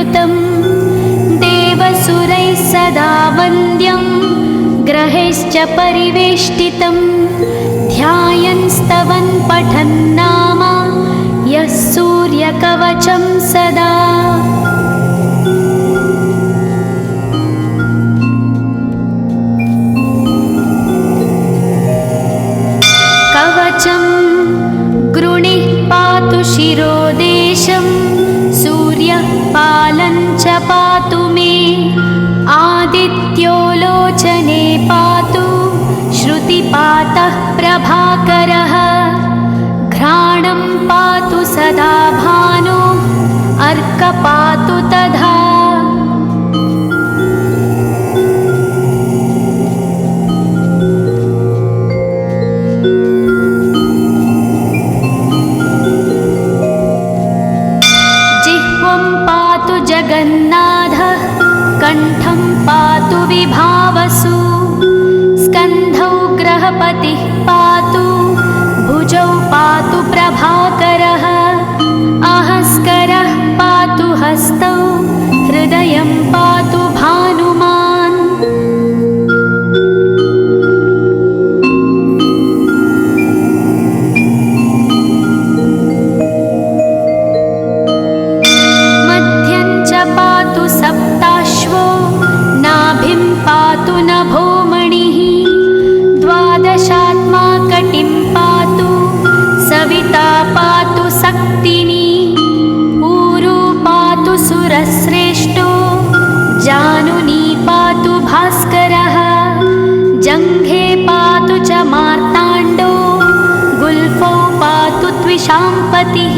विवृतं देवसुरैः सदा वन्द्यं ग्रहैश्च परिवेष्टितं ध्यायन् स्तवन् पठन् नाम यः सूर्यकवचं सदा। कवचं गृणिः पातु शिरोदेशं सूर्यः पालं च पातु मे आदित्यो लोचने पातु श्रुतिपातः प्रभाकरः घ्राणं पातु सदा भानो अर्क पातु तथा। जगन्नाथः कण्ठं पातु विभावसु स्कन्धौ ग्रहपतिः पातु भुजौ पातु प्रभाकरः अहस्करः पातु हस्तौ हृदयं पातु भानुमान्। सप्ताश्वो नाभिं पातु नभोमणिः द्वादशात्मा कटिं पातु सविता पातु सक्तिनी ऊरू पातु सुरश्रेष्ठो जानुनी पातु भास्करः जङ्घे पातु च मार्ताण्डो गुल्फौ पातु त्विषाम्पतिः।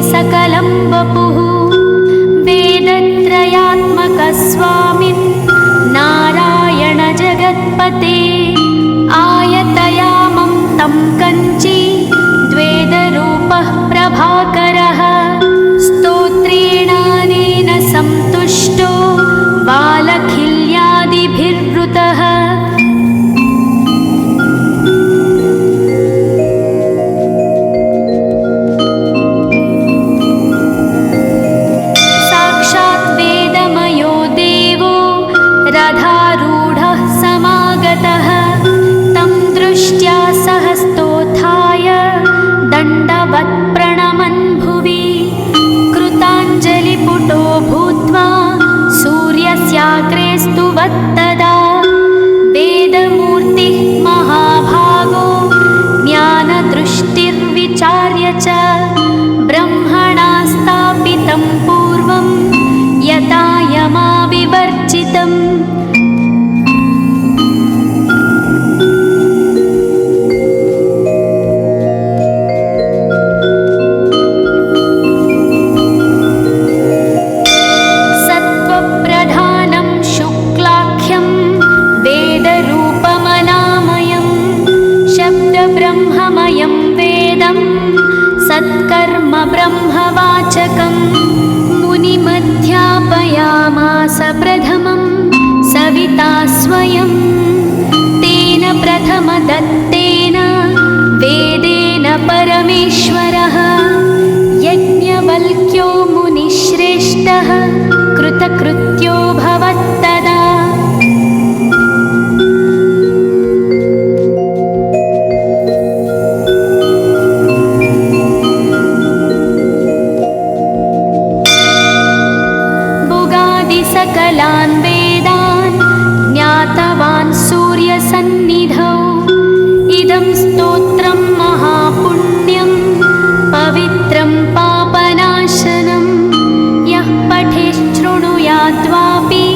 सकलं वपुः वेदत्रयात्मकस्वामिन् नारायण जगत्पते आयतयामं तं कञ्ची द्वेदरूपः प्रभाकरः स्तोत्रेणानेन संतुष्टो बालखिल्यादिभिर्वृतः। रथारूढः समागतः तं दृष्ट्या सहस्तोत्थाय दण्डवत् प्रणमन् भुवि कृताञ्जलिपुटो भूत्वा सूर्यस्याग्रे स्तुवत्तदा वेदमूर्तिः महाभागो ज्ञानदृष्टिर्विचार्य च ब्रह्मणा स्थापितं पूर्वं यथा यमाविवर्जितम्। सत्त्वप्रधानं शुक्लाख्यं वेदरूपमनामयं शब्दब्रह्ममयं वेदं सत्कर्म ब्रह्मवाचकं मुनिमध्यापयामास प्रथमं सविता स्वयं तेन प्रथमदत्तेन वेदेन परमेश्वरः यज्ञवल्क्यो मुनिश्रेष्ठः कृतकृत्यो भवत्तदा। सकलान् वेदान् ज्ञातवान् सूर्यसन्निधौ इदं स्तोत्रं महापुण्यं पवित्रं पापनाशनं यः पठेच्छृणुयाद्वापि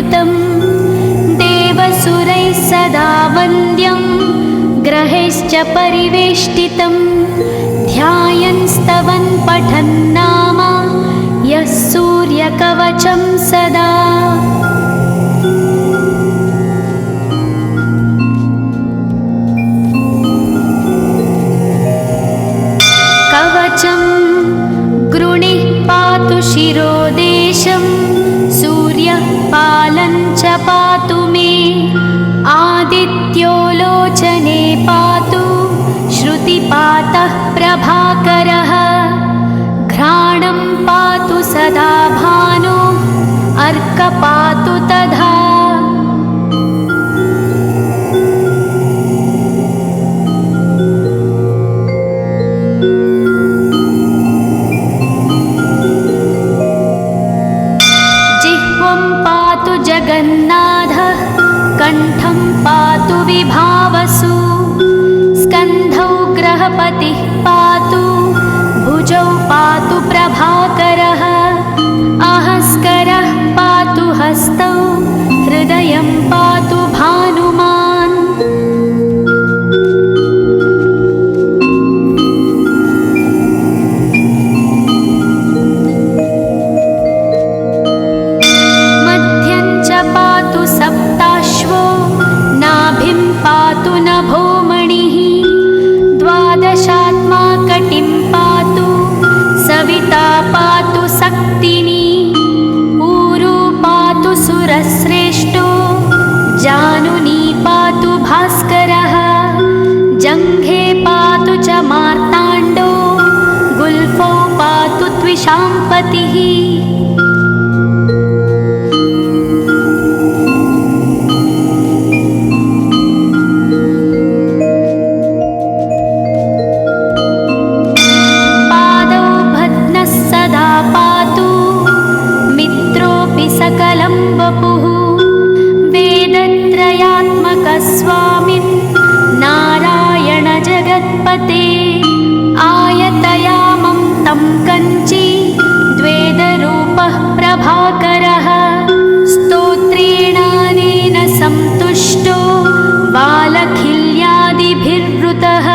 विवृतं देवसुरैः सदा वन्द्यं ग्रहैश्च परिवेष्टितं ध्यायन् स्तवन् पठन् नाम यः सूर्यकवचं सदा। कवचं गृणिः पातु शिरोदेशं सूर्यः पालं च पातु मे आदित्यो लोचने पातु श्रुतिपातः प्रभाकरः घ्राणं पातु सदा भानो अर्क पातु तथा। जगन्नाथः कण्ठं पातु विभावसु स्कन्धौ ग्रहपतिः पातु भुजौ पातु प्रभाकरः अहस्करः पातु हस्तौ हृदयं पातु भानुमान्। सप्ताश्वो नाभिं पातु नभोमणिः द्वादशात्मा कटिं पातु सविता पातु सक्तिनी ऊरू पातु सुरश्रेष्ठो जानुनी पातु भास्करः जङ्घे पातु च मार्ताण्डो गुल्फौ पातु त्विषाम्पतिः। सकलं वपुः वेदत्रयात्मकस्वामिन् नारायण जगत्पते आयतयामं तं कञ्ची द्वेदरूपः प्रभाकरः स्तोत्रेणानेन सन्तुष्टो बालखिल्यादिभिर्वृतः।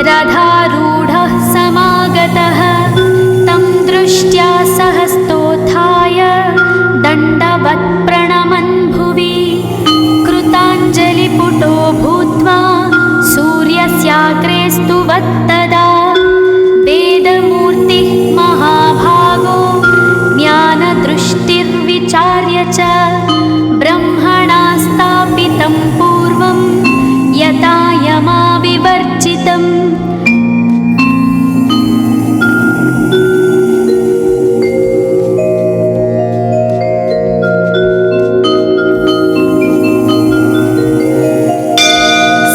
रथारूढः समागतः तं दृष्ट्या सहस्तोत्थाय दण्डवत् प्रणमन् भुवि कृताञ्जलिपुटो भूत्वा सूर्यस्याग्रे स्तुवत्तदा वेदमूर्तिः महाभागो ज्ञानदृष्टिर्विचार्य च ब्रह्मणा स्थापितं पूर्वं यथा यमाविवर्जितम्।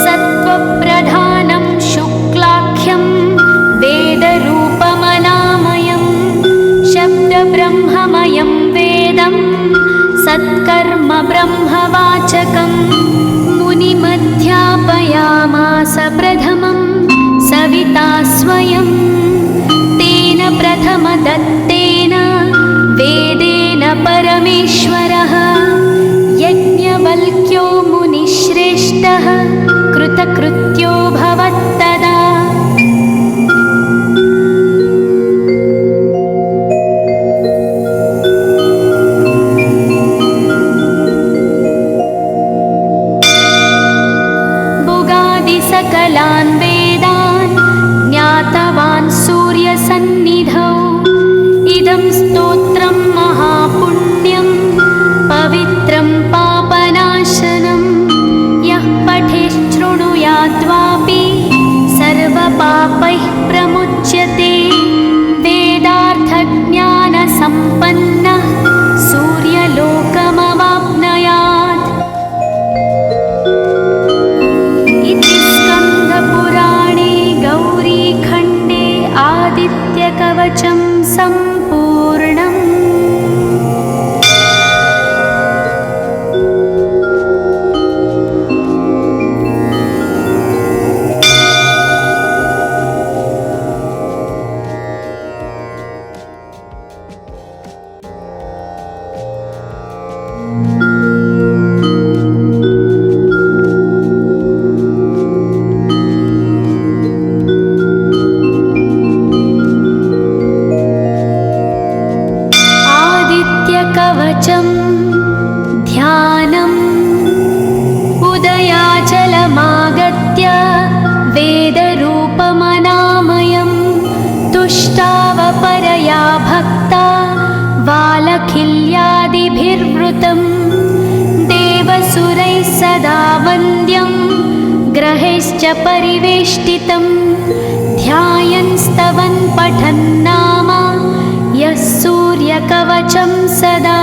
सत्त्वप्रधानं शुक्लाख्यं वेदरूपमनामयं शब्दब्रह्ममयं वेदं सत्कर्म ब्रह्मवाचकम् मुनिमध्यापयामास प्रथमं सविता स्वयं तेन प्रथमदत्तेन वेदेन परमेश्वरः यज्ञवल्क्यो मुनिश्रेष्ठः कृतकृत्यो भवत्तदा। सकलान् वेदान् ज्ञातवान् सूर्यसन्निधौ इदं स्तोत्रं महापुण्यं पवित्रं पापनाशनं यः पठेच्छृणुयाद्वापि सर्वपापैः प्रमुच्यते वेदार्थज्ञानसम्पन्नः सूर्यलोकमवाप्नुयात्। पुराणे गौरीखण्डे आदित्यकवचं सम्पूर्णम्। कवचं ध्यानम् उदयाचलमागत्य वेदरूपमनामयं तुष्टावपरया भक्ता वालखिल्यादिभिर्वृतं देवसुरैः सदा वन्द्यं ग्रहैश्च परिवेष्टितं ध्यायन् स्तवन् पठन् नाम यः सूर्यकवचं सदा।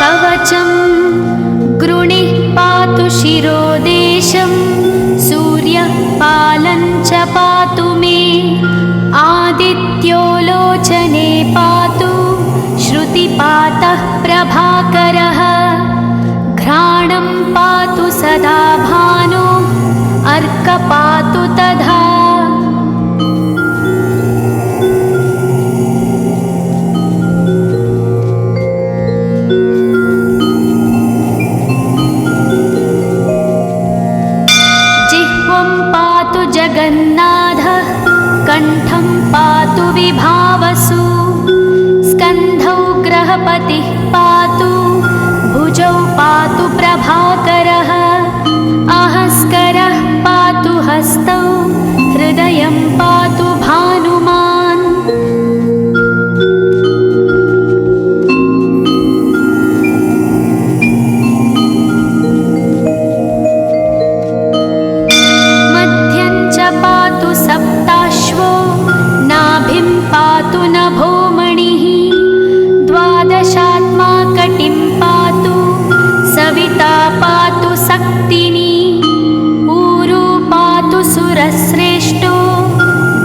कवचं गृणिः पातु शिरोदेशं सूर्यः पालं च पातु मे आदित्यो लोचने पातु श्रुतिपातः प्रभाकरः घ्राणं पातु सदा भानो अर्कपातु तथा। जिह्वं पातु जगन्नाथः कण्ठं पातु विभावसु स्कन्धौ ग्रहपतिः पातु भुजौ पातु प्रभाकरः अहस्करः पातु हस्तौ हृदयं पातु भानुमान्। मध्यं च पातु सप्ताश्वो नाभिं पातु नभोमणिः द्वादशात्मा कटिं पातु सविता पातु सक्तिनी ऊरू पातु सुरश्रेष्ठो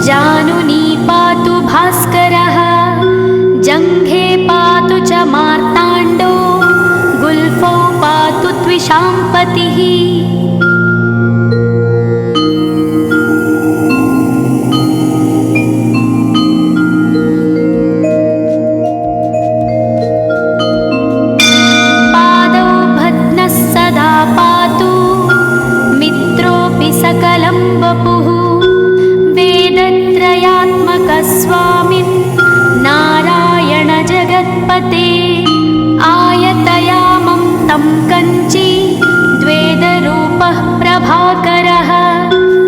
जानुनी पातु भास्करः जङ्घे पातु च मार्ताण्डो गुल्फौ पातु त्विषाम्पतिः। सकलं वपुः वेदत्रयात्मकस्वामिन् नारायण जगत्पते आयतयामं तं कञ्ची द्वेदरूपः प्रभाकरः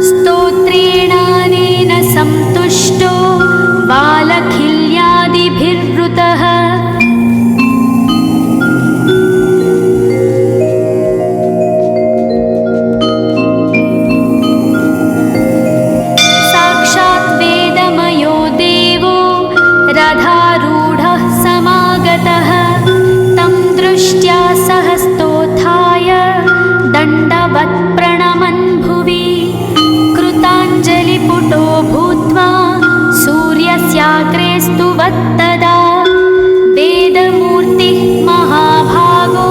स्तोत्रेणानेन संतुष्टो वालखिल्यादिभिर्वृतः। रथारूढः समागतः तं दृष्ट्या सहस्तोत्थाय दण्डवत् प्रणमन् भुवि कृताञ्जलिपुटो भूत्वा सूर्यस्याग्रे स्तुवत्तदा वेदमूर्तिः महाभागो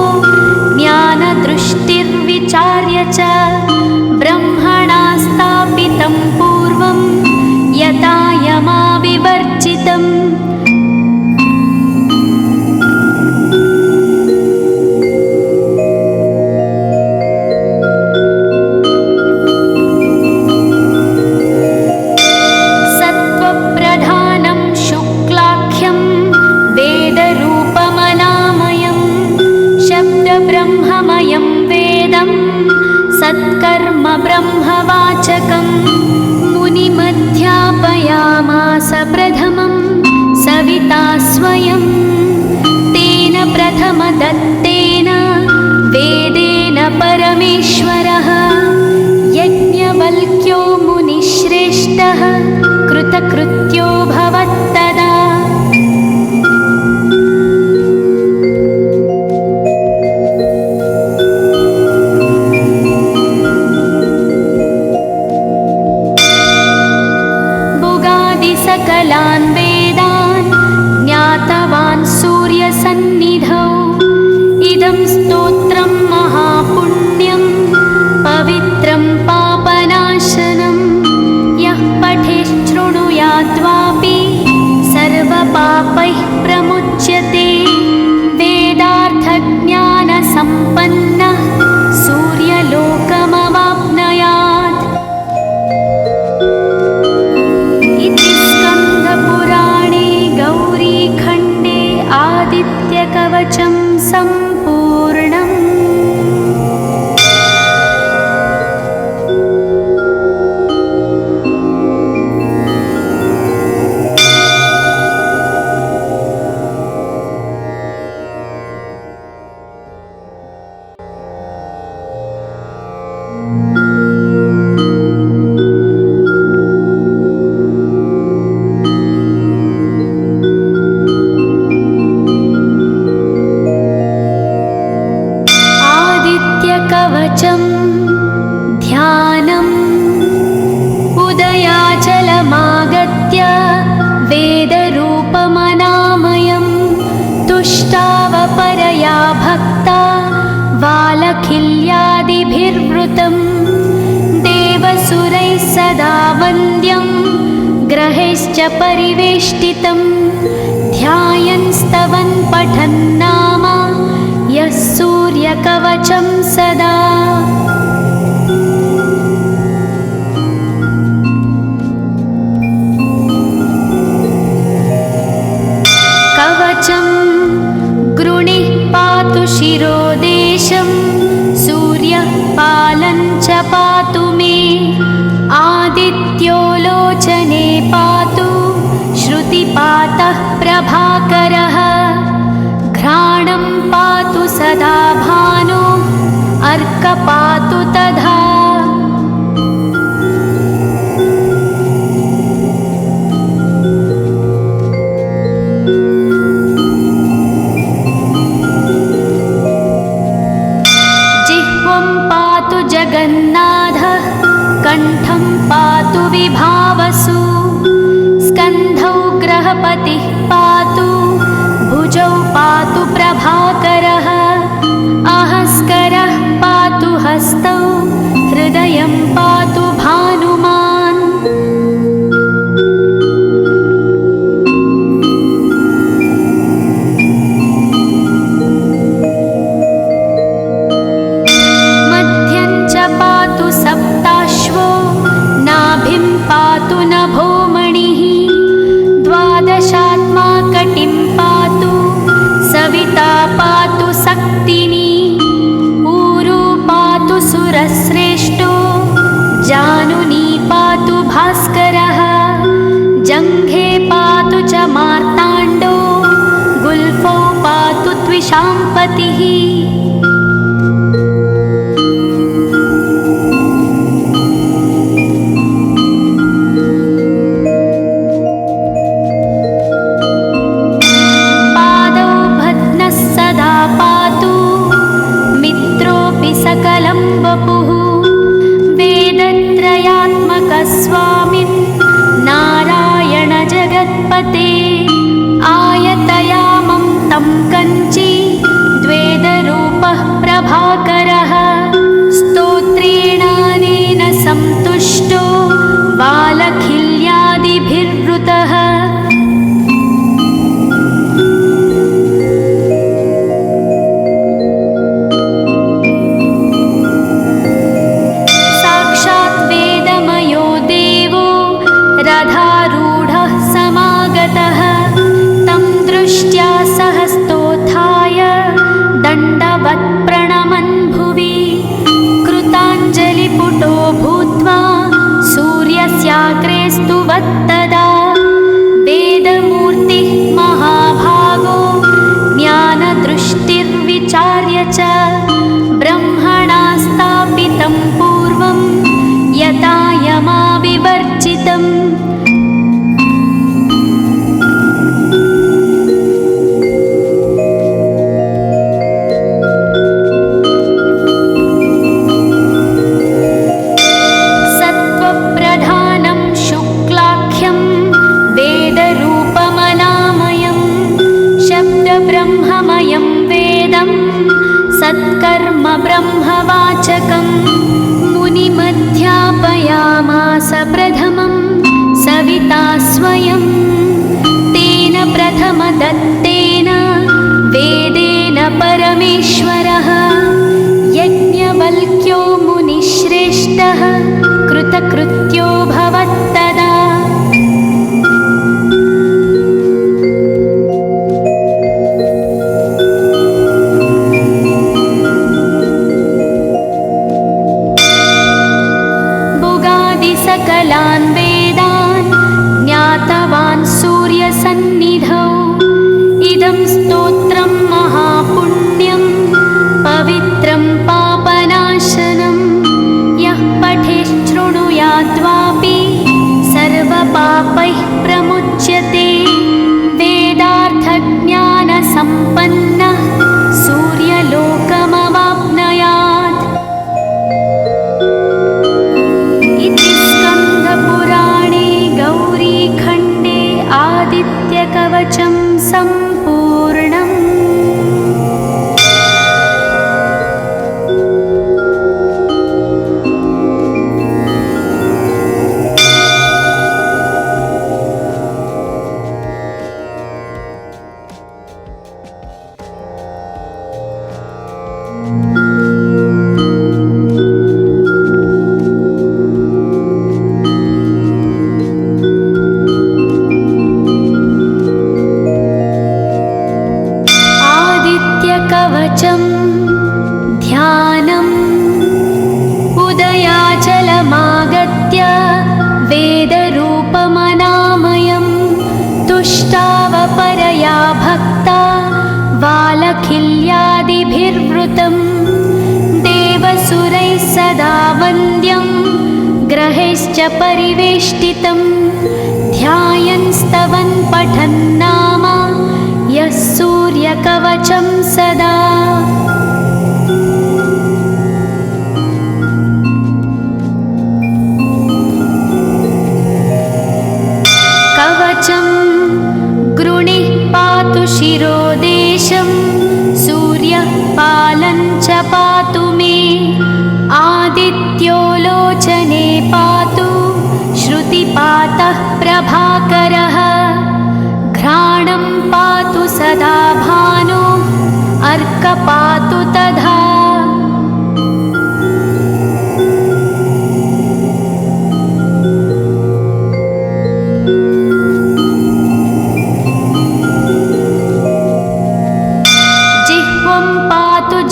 ज्ञानदृष्टिर्विचार्य च ब्रह्मणा स्थापितं पूर्वं यथा यमाविवर्जितम्। सत्त्वप्रधानं शुक्लाख्यं वेदरूपमनामयं शब्दब्रह्ममयं वेदं सत्कर्म ब्रह्मवाचकं मुनिमध्यापयामास प्रथमं सविता स्वयं तेन प्रथमदत्तेन वेदेन परमेश्वरः यज्ञवल्क्यो मुनिश्रेष्ठः कृतकृत्यो भवत्तदा। सकलान् वेदान् ज्ञातवान् सूर्यसन्निधौ इदं स्तोत्रं महापुण्यं सूर्यकवचं ध्यानम् उदयाचलमागत्य वेदरूपमनामयं तुष्टावपरया भक्ता वालखिल्यादिभिर्वृतं देवसुरैः सदा वन्द्यं ग्रहैश्च परिवेष्टितं ध्यायन् स्तवन् पठन् नाम यः सूर्यकवचं सदा। कवचं गृणिः पातु शिरोदेशं सूर्यः पालं च पातु मे आदित्यो लोचने पातु श्रुतिपातः प्रभाकरः घ्राणं पातु सदा भानो अर्क पातु तथा। जिह्वं पातु जगन्नाथः कण्ठं पातु विभावसु स्कन्धौ ग्रहपतिः पातु भुजौ पातु प्रभाकरः अहस्करः पातु हस्तौ हृदयं पातु भानुमान्। मध्यं च पातु सप्ताश्वो नाभिं पातु नभोमणिः द्वादशात्मा कटिं पातु सविता पातु सक्तिनी ऊरू पातु सुरश्रेष्ठो जानुनी पातु भास्करः जङ्घे पातु च मार्ताण्डो गुल्फौ पातु त्विषाम्पतिः। सकलं वपुः वेदत्रयात्मकस्वामिन् नारायण जगत्पते आयतयामं तं कञ्ची द्वेदरूपः प्रभाकरः स्तोत्रेणानेन सन्तुष्टो वालखिल्यादिभिर्वृतः। रथारूढः समागतः तं दृष्ट्या सहस्तोत्थाय दण्डवत् प्रणमन् भुवि कृताञ्जलिपुटो भूत्वा सूर्यस्याग्रे स्तुवत्तदा वेदमूर्तिः महाभागो ज्ञानदृष्टिर्विचार्य च ब्रह्मणा स्थापितं पूर्वं यथा यमाविवर्जितम्। सत्त्वप्रधानं शुक्लाख्यं वेदरूपमनामयं शब्दब्रह्ममयं वेदं सत्कर्म ब्रह्मवाचकम् मुनिमध्यापयामास प्रथमं सविता स्वयं तेन प्रथमदत्तेन वेदेन परमेश्वरः यज्ञवल्क्यो मुनिश्रेष्ठः कृतकृत्यो भवत्तदा। सकलान् वेदान् ज्ञातवान् सूर्यसन्निधौ इदं स्तोत्रं महापुण्यं पवित्रं पापनाशनं यः पठेच्छृणुयाद्वापि सर्वपापैः प्रमुच्यते वेदार्थज्ञानसम्पन्नः सूर्यलोकमवाप्नुयात् विवृतं देवसुरैः सदा वन्द्यं ग्रहैश्च परिवेष्टितं ध्यायन् स्तवन् पठन् नाम यः सूर्यकवचं सदा। कवचं गृणिः पातु शिरोदेशं सूर्यः पालं च पातु मे आदित्यो लोचने पातु श्रुतिपातः प्रभाकरः घ्राणं पातु सदा भानो अर्क पातु तथा।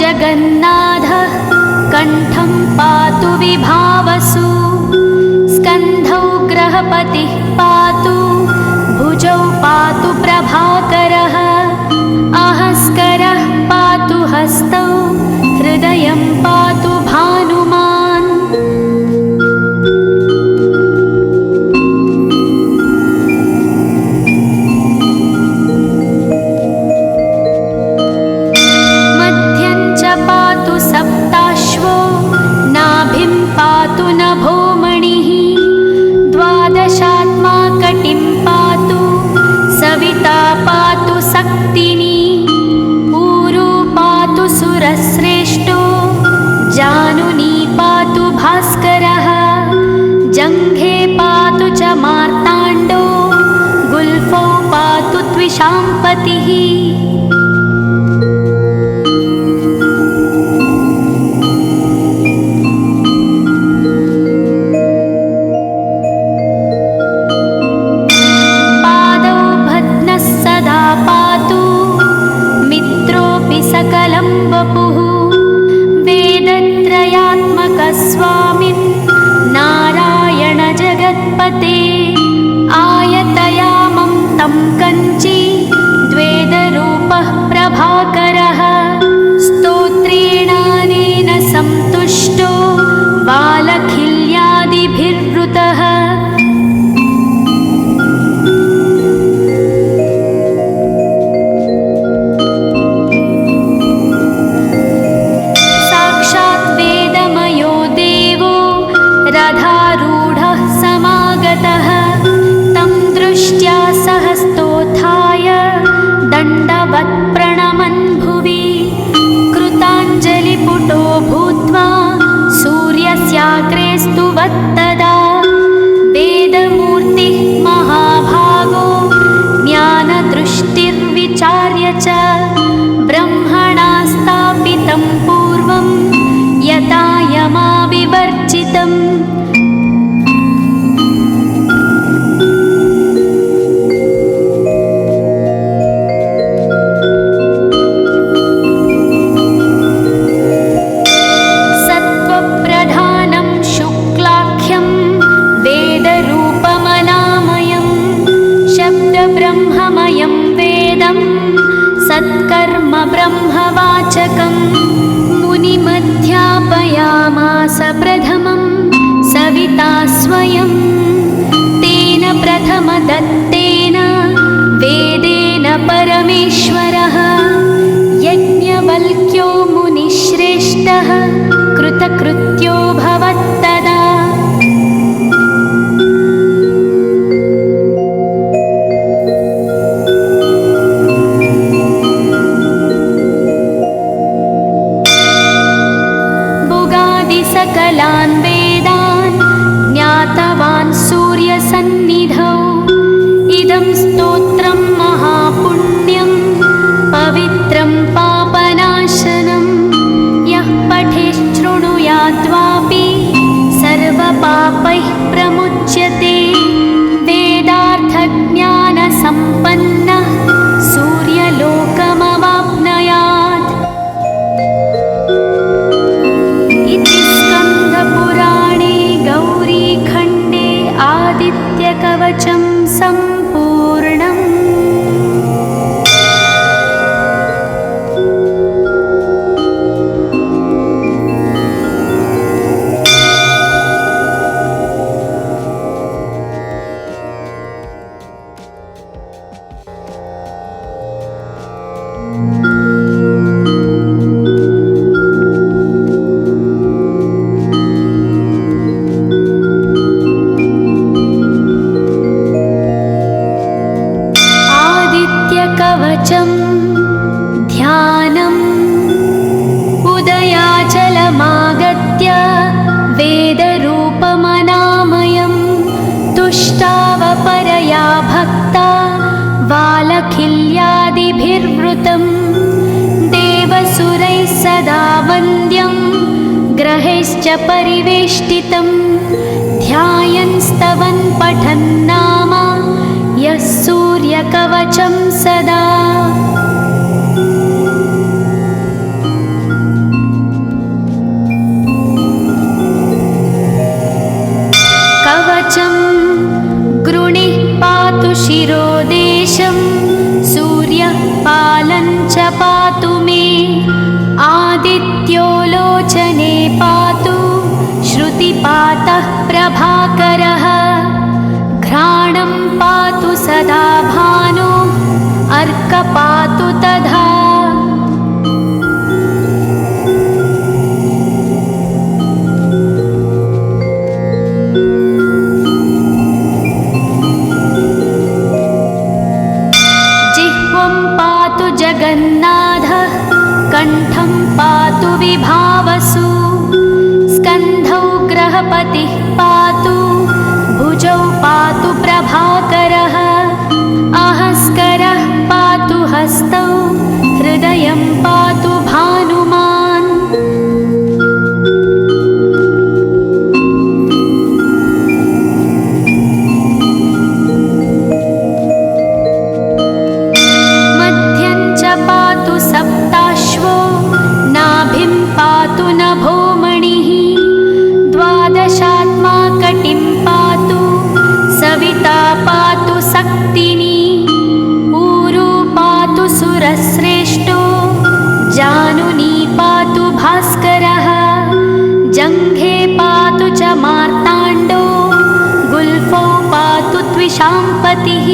जगन्नाथः कण्ठं पातु विभावसु स्कन्धौ ग्रहपतिः पातु भुजौ पातु प्रभाकरः अहस्करः पातु हस्तौ हृदयं पातु भानुमान्। सप्ताश्वो नाभिं पातु नभोमणिः द्वादशात्मा कटिं पातु सविता पातु सक्तिनी ऊरू पातु सुरश्रेष्ठो जानुनी पातु भास्करः जङ्घे पातु च मार्ताण्डो गुल्फौ पातु त्विषाम्पतिः। सकलं वपुः वेदत्रयात्मकस्वामिन् नारायण जगत्पते आयतयामं तं कञ्ची द्वेदरूपः प्रभाकरः स्तोत्रेणानेन संतुष्टो बालखिल्यादिभिर्वृतः। रथारूढः समागतः तं दृष्ट्या सहस्तोत्थाय दण्डवत् प्रणमन् भुवि कृताञ्जलिपुटो भूत्वा सूर्यस्याग्रे स्तुवत्तदा वेदमूर्तिः महाभागो ज्ञानदृष्टिर्विचार्य च ब्रह्मणा स्थापितं पूर्वं यथा यमाविवर्जितम्। सत्त्वप्रधानं शुक्लाख्यं वेदरूपमनामयं शब्दब्रह्ममयं वेदं सत्कर्म ब्रह्मवाचकम् मुनिमध्यापयामास प्रथमं सविता स्वयं तेन प्रथमदत्तेन वेदेन परमेश्वरः यज्ञवल्क्यो मुनिश्रेष्ठः कृतकृत्यो भवत्तदा। सकलान् वेदान् ज्ञातवान् सूर्यसन्निधौ इदं स्तोत्रं महापुण्यं पवित्रं पापनाशनं यः पठेच्छृणुयाद्वापि सर्वपापैः प्रमुच्यते वेदार्थज्ञानसम्पन्नः सूर्यलोकमवाप्नुयात्। पुराणे गौरीखण्डे आदित्यकवचं सम्पूर्णम्। परिवेष्टितं ध्यायन् स्तवन् पठन् नाम यः सूर्यकवचं सदा। कवचं गृणिः पातु शिरोदेशं सूर्यः पालं च पातु मे आदित्यो लोचने पातु श्रुतिपातः प्रभाकरः घ्राणं पातु सदा भानो अर्कपातु तथा। जिह्वं पातु जगन्नाथः कण्ठं पातु विभावसु स्कन्धौ ग्रहपतिः पातु भुजौ पातु प्रभाकरः अहस्करः पातु हस्तौ हृदयं पातु भानुमान्। मध्यं च पातु सप्ताश्वो नाभिं पातु नभोमणिः द्वादशात्मा कटिं पातु सविता पातु सक्तिनी ऊरू पातु सुरश्रेष्ठो जानुनी पातु भास्करः जङ्घे पातु च मार्ताण्डो गुल्फौ पातु त्विषाम्पतिः।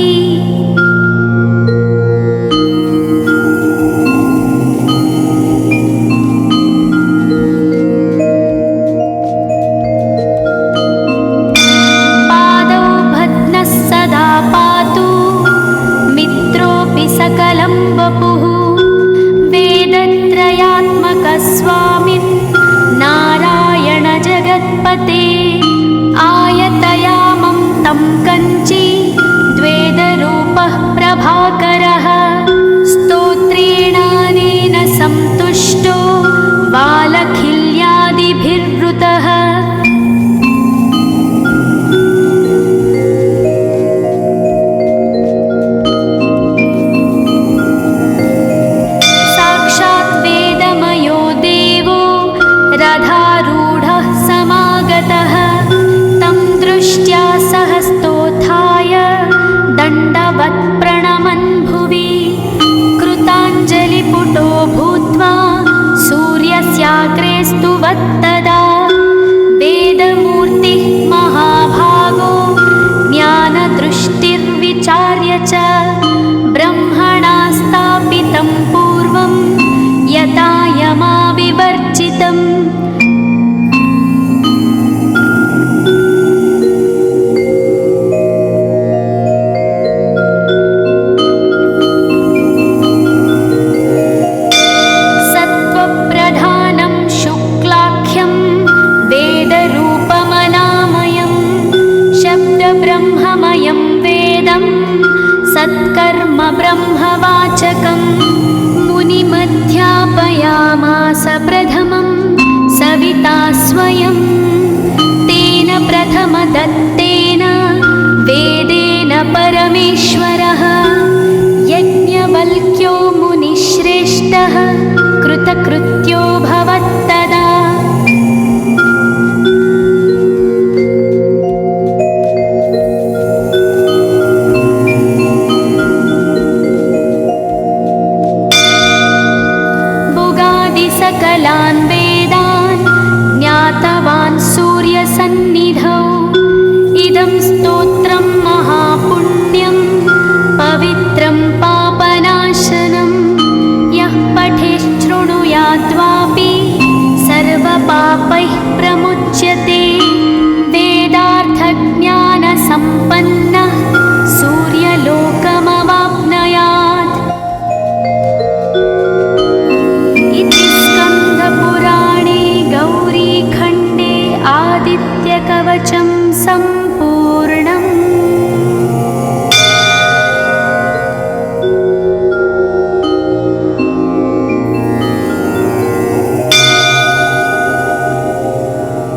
सकलं वपुः वेदत्रयात्मकस्वामिन् नारायण जगत्पते आयतयामं तं कञ्ची द्वेदरूपः प्रभाकरः स्तोत्रेणानेन सन्तुष्टो बालखिल्यादिभिर्वृतः। रथारूढः समागतः तं दृष्ट्या सहस्तोत्थाय दण्डवत् प्रणमन् भुवि कृताञ्जलिपुटो भूत्वा सूर्यस्याग्रे स्तुवत्तदा वेदमूर्तिः महाभागो ज्ञानदृष्टिर्विचार्य च ब्रह्मणा स्थापितं पूर्वं यथा यमाविवर्जितम्। सत्त्वप्रधानं शुक्लाख्यं वेदरूपमनामयं शब्दब्रह्ममयं वेदं सत्कर्म ब्रह्मवाचकम् मुनिमध्यापयामास प्रथमं सविता स्वयं तेन प्रथमदत्तेन वेदेन परमेश्वरः यज्ञवल्क्यो मुनिश्रेष्ठः कृतकृत्यो भवत्तदा। सकलान् वेदान् ज्ञातवान् सूर्यसन्निधौ इदं स्तोत्रं महापुण्यं पवित्रं पापनाशनं यः पठेच्छृणुयाद्वापि सर्वपापैः प्रमुच्यते वेदार्थज्ञानसम्पन्नः सूर्यलोकमवाप्नुयात्। स्कन्दपुराणे गौरीखण्डे आदित्यकवचं सम्पूर्णम्। ॐ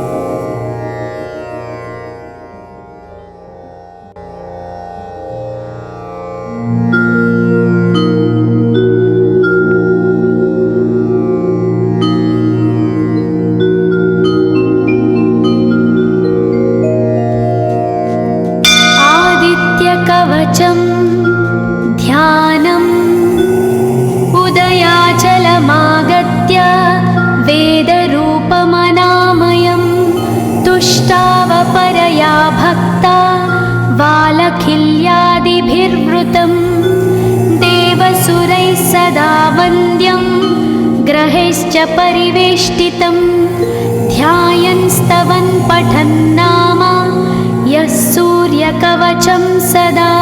परिवेष्टितं ध्यायन् स्तवन् पठन् नाम यः सूर्यकवचं सदा।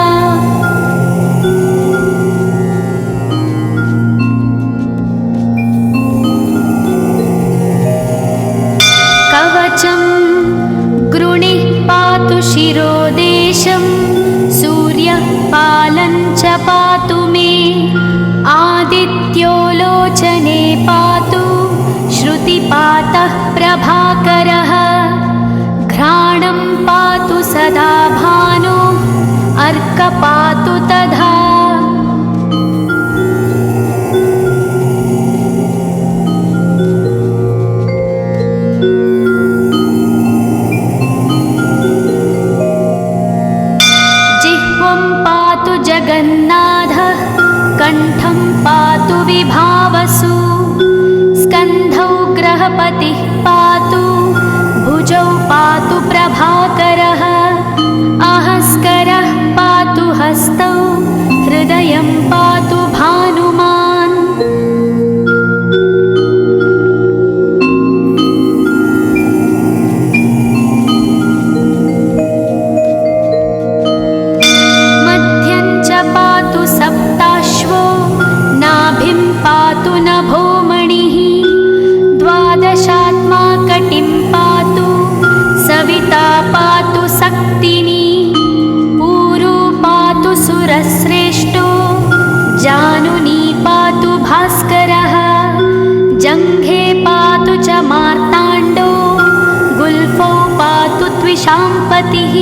कवचं गृणिः पातु शिरोदेशं सूर्यः पालं च पातु मे आदित्यो लोचने पातु श्रुतिपातः प्रभाकरः घ्राणं पातु सदा भानो अर्क पातु तथा। जिह्वं पातु जगन्नाथः कण्ठं पातु विभावसु स्कन्धौ ग्रहपतिः पातु भुजौ पातु प्रभाकरः अहस्करः पातु हस्तौ हृदयं पातु भानुमान्। मध्यं च पातु सप्ताश्वो नाभिं पातु नभोमणिः द्वादशात्मा कटिं पातु सविता पातु सक्तिनी पूरू पातु सुरश्रेष्ठो जानुनी पातु भास्करः जङ्घे पातु च मार्ताण्डो गुल्फौ पातु त्विषाम्पतिः।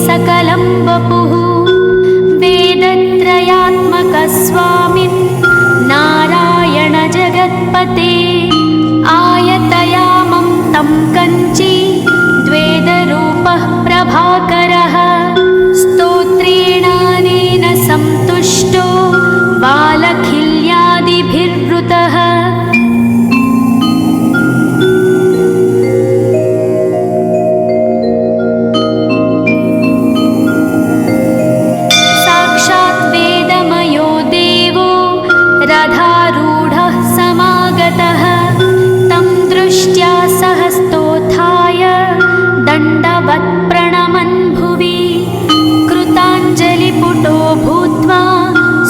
सकलं वपुः वेदत्रयात्मकस्वामिन् नारायण जगत्पते आयतयामं तं कञ्ची द्वेदरूपः प्रभाकरः स्तोत्रेणानेन सन्तुष्टो बालखिल्यादिभिर्वृतः। रथारूढः समागतः तं दृष्ट्या सहस्तोत्थाय दण्डवत् प्रणमन् भुवि कृताञ्जलिपुटो भूत्वा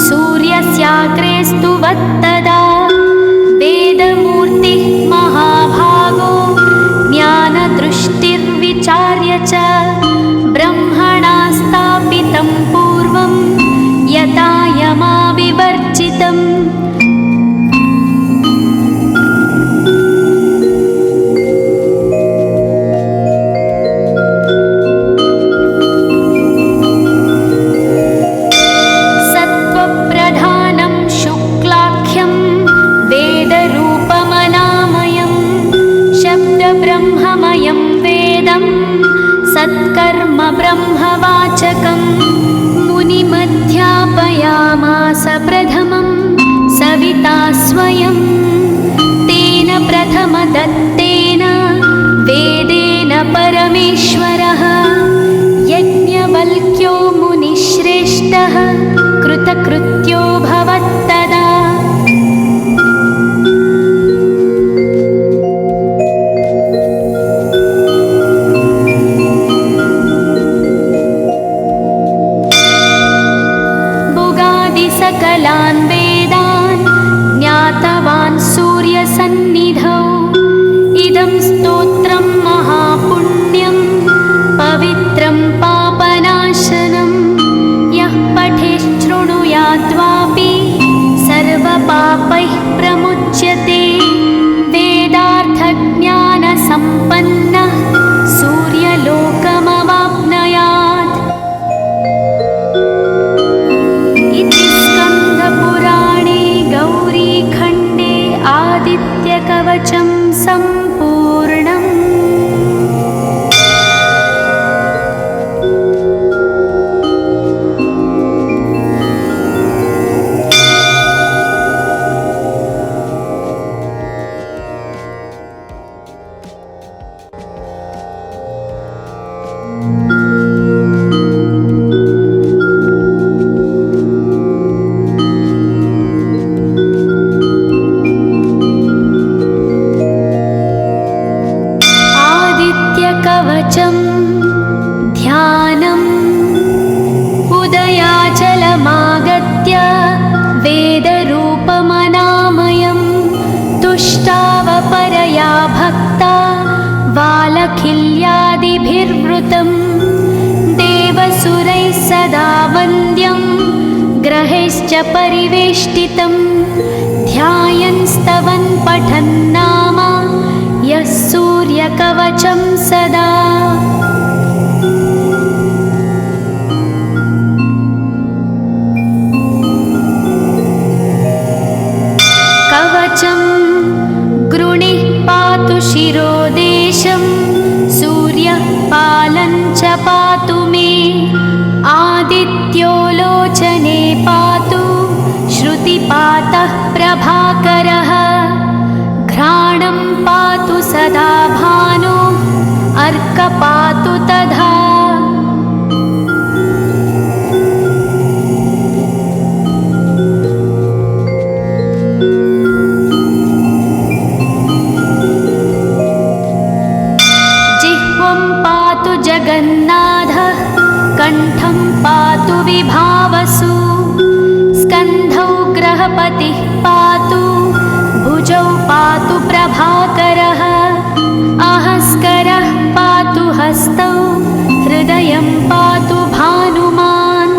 सूर्यस्याग्रे स्तुवत्तदा वेदमूर्तिः महाभागो ज्ञानदृष्टिर्विचार्य च ब्रह्मणा स्थापितं पूर्वं यथा यमाविवर्जितम्। सत्त्वप्रधानं शुक्लाख्यं वेदरूपमनामयं शब्दब्रह्ममयं वेदं सत्कर्म ब्रह्मवाचकम् मुनिमध्यापयामास प्रथमं सविता स्वयं तेन प्रथमदत्तेन वेदेन परमेश्वरः यज्ञवल्क्यो मुनिश्रेष्ठः कृतकृत्यो भवत्तदा। सकलान् वेदान् ज्ञातवान् सूर्यसन्निधौ इदं स्तोत्रं महापुण्यं पवित्रं पापनाशनं यः पठेच्छृणुयाद्वापि सर्वपापैः प्रमुच्यते वेदार्थज्ञानसम्पन्नः सूर्यलोकमवाप्नुयात्। इति स्कन्दपुराणे गौरीखण्डे आदित्यकवचं सम्पूर्णम्। कवचं ध्यानम् उदयाचलमागत्य वेदरूपमनामयं तुष्टावपरया भक्ता वालखिल्यादिभिर्वृतं देवसुरैः सदा वन्द्यं ग्रहैश्च परिवेष्टितं ध्यायन् स्तवन् पठन् नाम यः सूर्यकवचं सदा। कवचं गृणिः पातु शिरोदेशं सूर्यः पालं च पातु मे आदित्यो लोचने पातु श्रुतिपातः प्रभाकरः घ्राणं पातु सदा भानु अर्क पातु तथा। जिह्वं पातु जगन्नाथः कण्ठं पातु विभावसु स्कन्धौ ग्रहपतिः पातु भुजौ पातु प्रभाकरः अहस्करः पातु हस्तौ हृदयं पातु भानुमान्।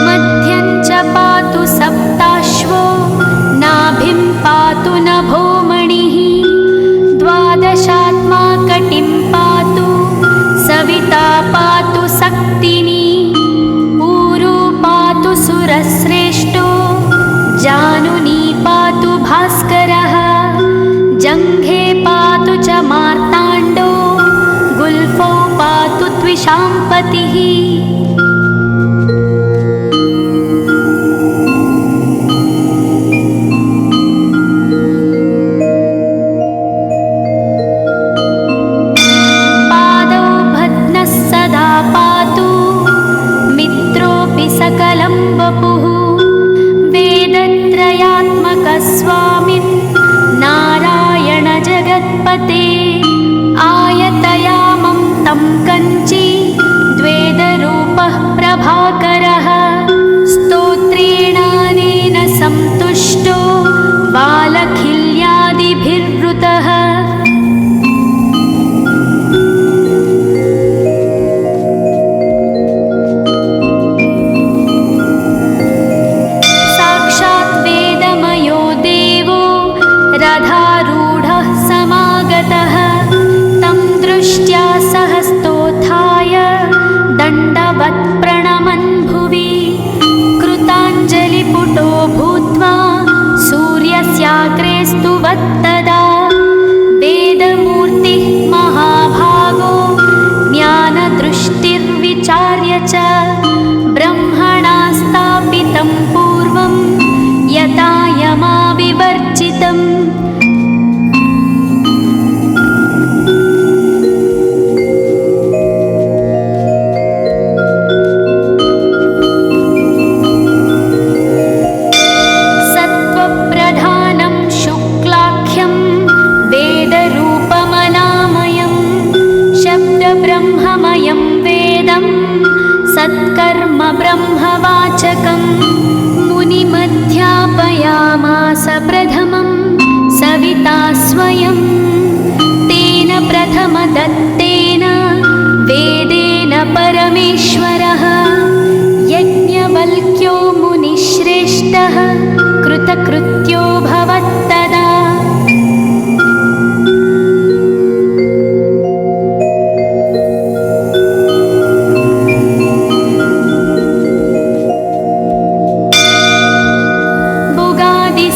मध्यं च पातु सप्ताश्वो नाभिं पातु नभोमणिः द्वादशात्मा कटिं पातु सविता पातु सक्तिनी ऊरू पातु सुरश्रेष्ठो जानुनी पातु भास्करः जङ्घे पातु च मार्ताण्डो गुल्फौ पातु त्विषाम्पतिः। सकलं वपुः वेदत्रयात्मकस्वामिन् नारायण जगत्पते आयतयामं तं कञ्ची द्वेदरूपः प्रभाकरः स्तोत्रेणानेन सन्तुष्टो वालखिल्यादिभिर्वृतः। रथारूढः समागतः तं दृष्ट्या सहस्तोत्थाय दण्डवत् प्रणमन् भुवि कृताञ्जलिपुटो भूत्वा सूर्यस्याग्रे स्तुवत्तदा वेदमूर्तिः महाभागो ज्ञानदृष्टिर्विचार्य च ब्रह्मणा स्थापितं पूर्वं यथा यमाविवर्जितम्। सत्त्वप्रधानं शुक्लाख्यं वेदरूपमनामयं शब्दब्रह्ममयं वेदं सत्कर्म ब्रह्मवाचकं मुनिमध्यापयामास प्रथमं सविता स्वयं तेन प्रथमदत्तेन वेदेन परमेश्वरः यज्ञवल्क्यो मुनिश्रेष्ठः कृतकृत्यो भवत्तदा।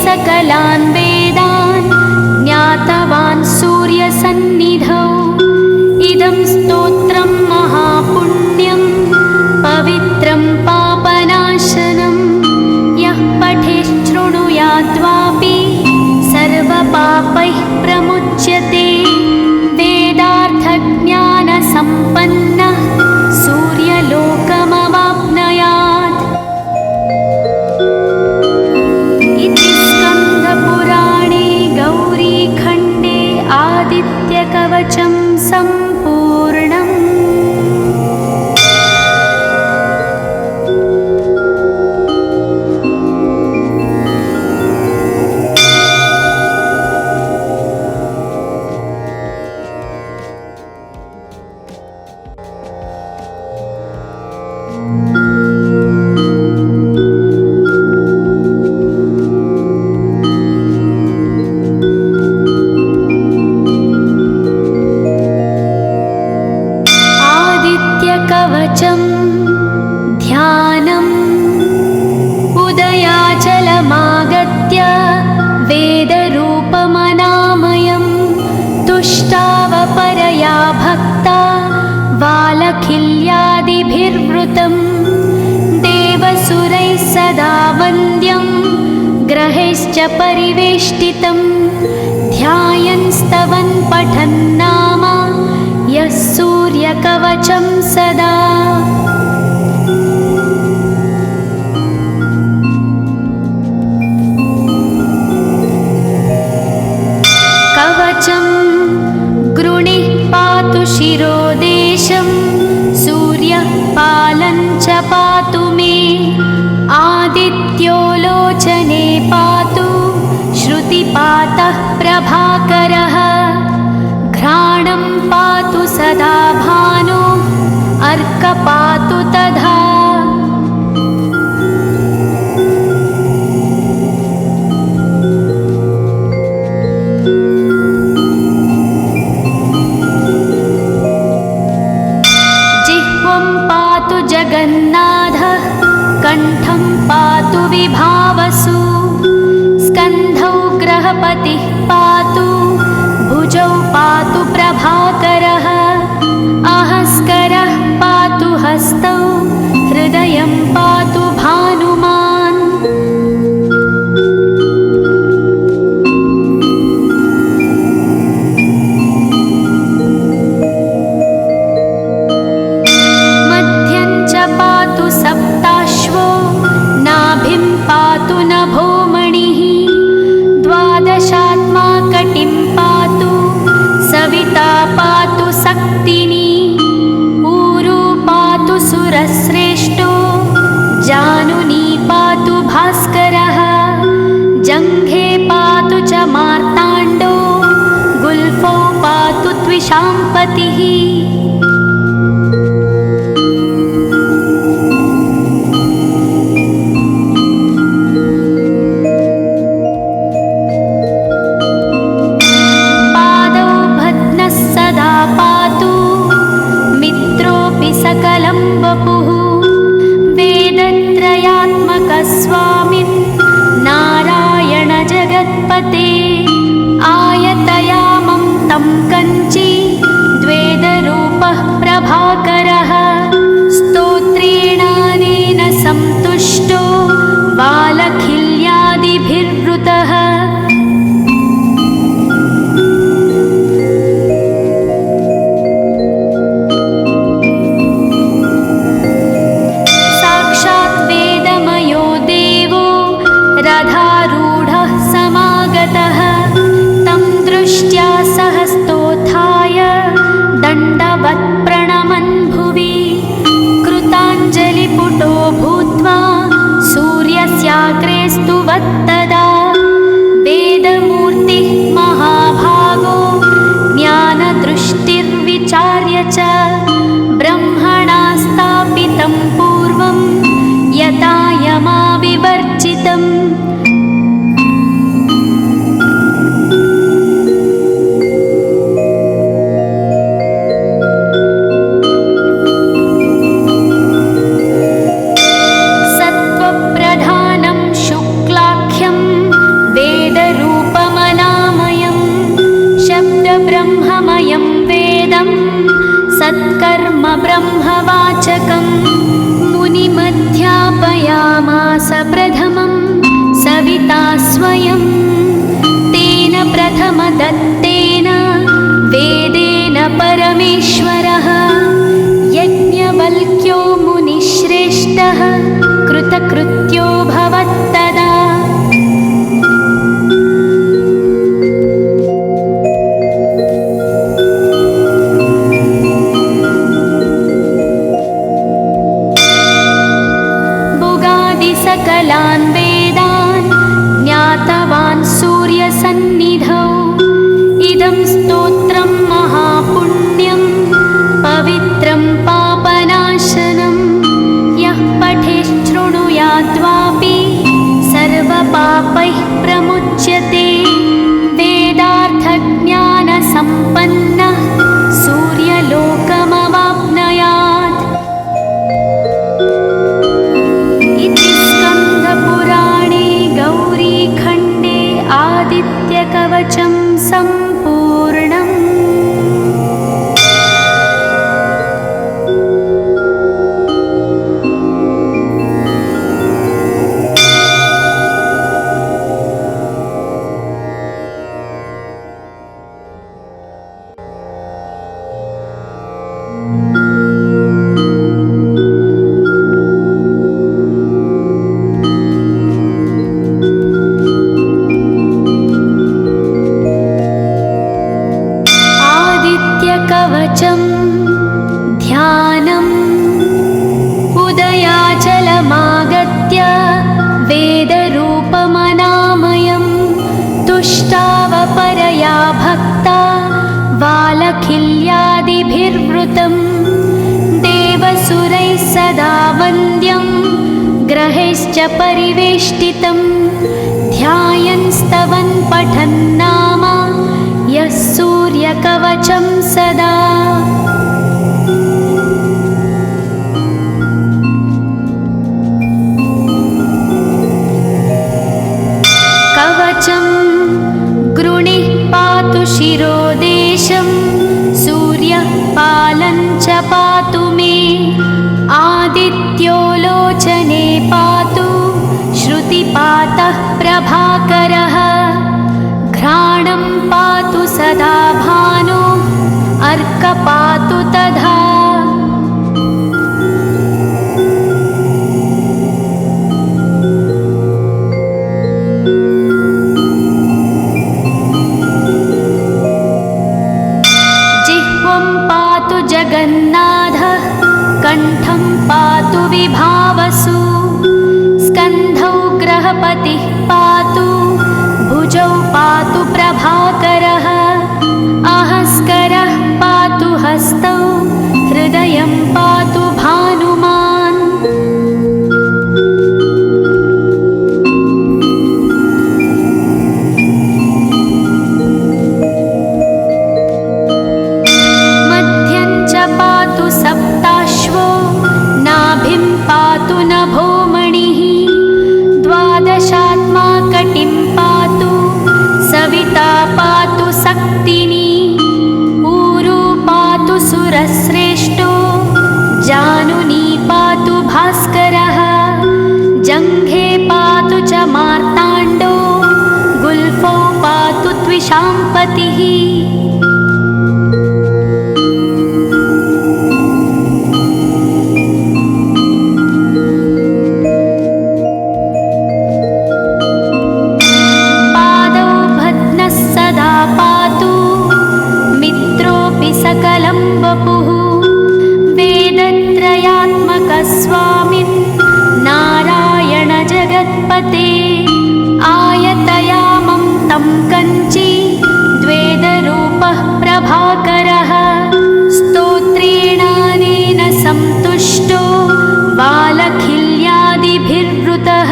सकलान् वेदान् ज्ञातवान् सूर्यसन्निधौ बालखिल्यादिभिर्वृतं देवसुरैः सदा वन्द्यं ग्रहैश्च परिवेष्टितं ध्यायन् स्तवन् पठन् नाम यः सूर्यकवचं सदा। कवचं गृणिः पातु शिरोदेशं सूर्यः पालं च पातु मे आदित्यो लोचने पातु श्रुतिपातः प्रभाकरः घ्राणं पातु सदा भानो अर्क पातु तथा। जिह्वं पातु जगन्नाथः कण्ठं पातु विभावसु स्कन्धौ ग्रहपतिः पातु भुजौ पातु प्रभाकरः अहस्करः पातु हस्तौ हृदयं पातु भानुमान्। मध्यं च पातु सप्ताश्वो नाभिं पातु नभोमणिः द्वादशात्मा कटिं पातु सविता पातु सक्तिनी ऊरू पातु सुरश्रेष्ठो जानुनी पातु भास्करः जङ्घे पातु च मार्ताण्डो गुल्फौ पातु त्विषाम्पतिः। सकलं वपुः वेदत्रयात्मकस्वामिन् नारायण जगत्पते आयतयामं तं कञ्ची द्वेदरूपः प्रभाकरः स्तोत्रेणानेन सन्तुष्टो बालखिल्यादिभिर्वृतः। रथारूढः समागतः तं दृष्ट्या सहस्तोत्थाय दण्डवत् प्रणमन् भुवि कृताञ्जलिपुटो भूत्वा सूर्यस्याग्रे स्तुवत्तदा वेदमूर्तिः महाभागो ज्ञानदृष्टिर्विचार्य च ब्रह्मणा स्थापितं पूर्वं यथा यमाविवर्जितम्। सत्त्वप्रधानं शुक्लाख्यं वेदरूपमनामयं शब्दब्रह्ममयं वेदं सत्कर्म ब्रह्मवाचकं मुनिमध्यापयामास प्रथमं सविता स्वयं तेन प्रथमदत्तेन वेदेन परमेश्वरः यज्ञवल्क्यो मुनिश्रेष्ठः कृतकृत्यो भवत्तदा। सकलान् वेदान् ज्ञातवान् सूर्यसन्निधौ इदं स्तोत्रं महापुण्यं पवित्रं पापनाशनं यः पठेच्छृणुयाद्वापि सर्वपापैः प्रमुच्यते वेदार्थज्ञानसम्पन्नः सूर्यलोकमवाप्नुयात्। स्कन्दपुराणे गौरीखण्डे आदित्यकवचं सम्पूर्णम्। विवृतं देवसुरैः सदा वन्द्यं ग्रहैश्च परिवेष्टितं ध्यायन् स्तवन् पठन् नाम यः सूर्यकवचं सदा। कवचं गृणिः पातु शिरोदेशं सूर्यः पालं च पातु मे आदित्यो लोचने पातु श्रुतिपातः प्रभाकरः घ्राणं पातु सदा भानो अर्क पातु तथा। जगन्नाथः कण्ठं पातु विभावसु स्कन्धौ ग्रहपतिः पातु भुजौ पातु प्रभाकरः अहस्करः पातु हस्तौ हृदयं पातु भानुमान्। पातु सप्ताश्वो नाभिं पातु नभोमणिः द्वादशात्मा कटिं पातु सविता पातु सक्तिनी ऊरू पातु सुरश्रेष्ठो जानुनी पातु भास्करः जङ्घे पातु च मार्ताण्डो गुल्फौ पातु त्विषाम्पतिः। सकलं वपुः वेदत्रयात्मकस्वामिन् नारायण जगत्पते आयतयामं तं कञ्ची द्वेदरूपः प्रभाकरः स्तोत्रेणानेन संतुष्टो बालखिल्यादिभिर्वृतः।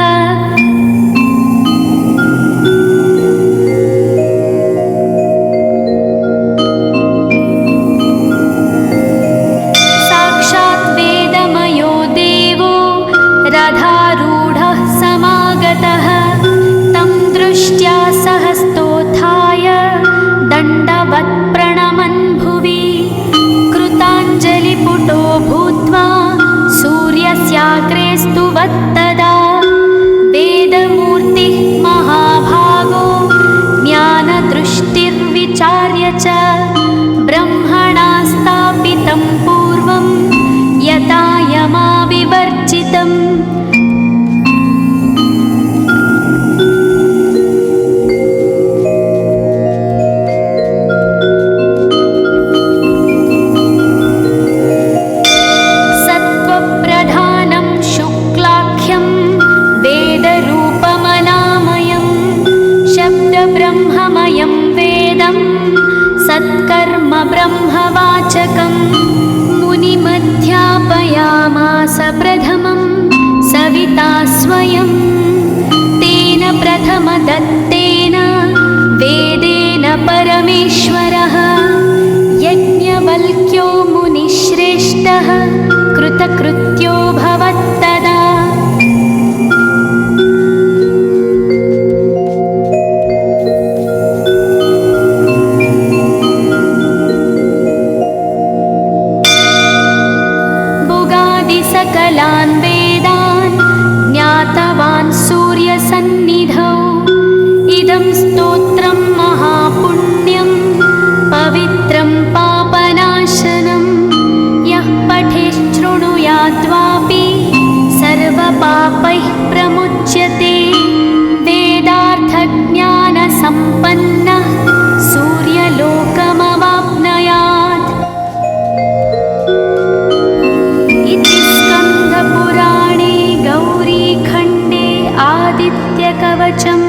रथारूढः समागतः तं दृष्ट्या सहस्तोत्थाय दण्डवत् प्रणमन् भुवि कृताञ्जलिपुटो भूत्वा सूर्यस्याग्रे स्तुवत्तदा वेदमूर्तिः महाभागो ज्ञानदृष्टिर्विचार्य च ब्रह्मणा स्थापितं पूर्वं यथा यमाविवर्जितम्। सत्त्वप्रधानं शुक्लाख्यं वेदरूपमनामयं शब्दब्रह्ममयं वेदं सत्कर्म ब्रह्मवाचकम् मुनिमध्यापयामास प्रथमं सविता स्वयं तेन प्रथमदत्तेन वेदेन परमेश्वरः यज्ञवल्क्यो मुनिश्रेष्ठः कृतकृत्यो भवत्तदा। सकलान् वेदान् ज्ञातवान् सूर्यसन्निधौ इदं स्तोत्रं महापुण्यं पवित्रं पापनाशनं यः पठेच्छृणुयाद्वापि सर्वपापैः प्रमुच्यते वेदार्थज्ञानसम्पन्नः सूर्यलोकमवाप्नुयात्। पुराणे गौरीखण्डे आदित्यकवचं